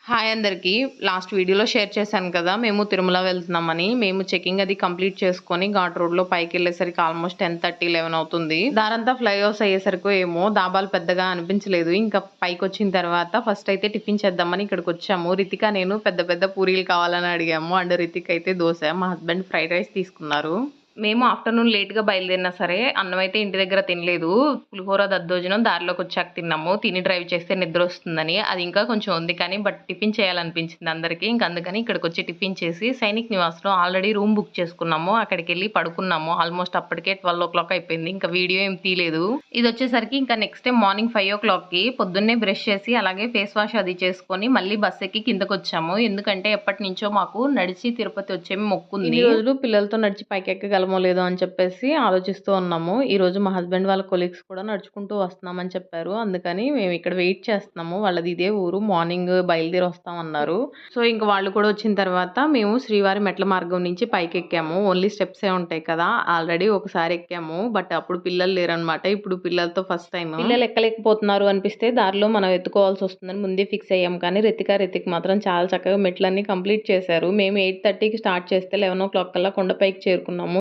Hi అందరికీ. Last వీడియోలో share చేశాను కదా! మేము తిరుమల వెళ్తున్నామని. మేము చెకింగ్ అది కంప్లీట్ చేసుకొని ఘాట్ రోడ్‌లో పైకెళ్ళేసరికి ఆల్మోస్ట్ 10:30, 11 అవుతుంది. దారంతా ఫ్లైఓవర్స్ అయ్యేసరికో ఏమో దాబాలు పెద్దగా అనిపించలేదు. ఇంకా పైకొచ్చిన తర్వాత ఫస్ట్ అయితే టిఫిన్ చేద్దామని ఇక్కడికొచ్చాము. రితిక, నేను పెద్ద పెద్ద పూరీలు కావాలని అడిగాము. అండ్ రితిక్ అయితే దోస, మా హస్బెండ్ ఫ్రైడ్ రైస్ తీసుకున్నారు. మేము ఆఫ్టర్‌నూన్ లేట్‌గా బయలుదేరినా సరే, అన్నమైతే ఇంటి దగ్గర తినలేదు. పులిహోర, దద్దోజనం దారిలోకొచ్చాక తిన్నాము. తిని డ్రైవ్ చేస్తే నిద్రొస్తుందని. అది ఇంకా కొంచెం ఉంది కానీ, టిఫిన్ చేయాలనిపించింది అందరికీ. ఇంక అందుకని ఇక్కడికొచ్చి టిఫిన్ చేసి, సైనిక్ నివాస్‌లో ఆల్రెడీ రూమ్ బుక్ చేసుకున్నాము. అక్కడికెళ్ళి పడుకున్నాము. ఆల్మోస్ట్ అప్పటికే 12:00 అయిపోయింది. ఇంకా వీడియో ఏం తీయలేదు. ఇదొచ్చేసరికి ఇంకా నెక్స్ట్ డే మార్నింగ్ 5:00కి పొద్దున్నే బ్రష్ చేసి, అలాగే ఫేస్ వాష్ అది చేసుకొని, మళ్ళీ బస్ ఎక్కి కిందకొచ్చాము. ఎందుకంటే ఎప్పటినుంచో మాకు నడిచి తిరుపతి వచ్చే మొక్కుంది. ఇన్ని రోజులు పిల్లలతో నడిచి పైకెక్కగలమో లేదో అని చెప్పేసి ఆలోచిస్తూ ఉన్నాము. ఈరోజు మా హస్బెండ్ వాళ్ళ కొలీగ్స్ కూడా నడుచుకుంటూ వస్తున్నామని చెప్పారు. అందుకని మేము ఇక్కడ వెయిట్ చేస్తున్నాము. వాళ్ళది ఇదే ఊరు. మార్నింగ్ బయలుదేరి వస్తామన్నారు. సో ఇంక వాళ్ళు కూడా వచ్చిన తర్వాత మేము శ్రీవారి మెట్ల మార్గం నుంచి పైకెక్కాము. ఓన్లీ స్టెప్సే ఉంటాయి కదా! ఆల్రెడీ ఒకసారి ఎక్కాము. అప్పుడు పిల్లలు లేరనమాట. ఇప్పుడు పిల్లలతో ఫస్ట్ టైమ్. పిల్లలు ఎక్కలేకపోతున్నారు అనిపిస్తే దారిలో మనం ఎత్తుకోవాల్సి వస్తుందని ముందే ఫిక్స్ అయ్యాం. కానీ రితిక్ మాత్రం చాలా చక్కగా మెట్లన్నీ కంప్లీట్ చేశారు. మేము 8:30కి స్టార్ట్ చేస్తే 11:00 కల్లా కొండపైకి చేరుకున్నాము.